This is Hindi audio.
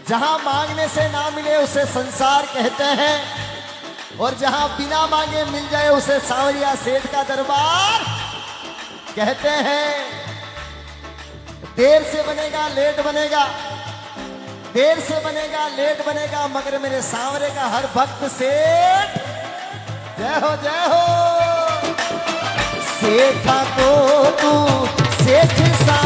जहां मांगने से ना मिले उसे संसार कहते हैं, और जहां बिना मांगे मिल जाए उसे सांवरिया सेठ का दरबार कहते हैं। देर से बनेगा लेट बनेगा, देर से बनेगा लेट बनेगा, मगर मेरे सांवरे का हर भक्त सेठ जय हो जय हो। सेठा को तू सेठ सा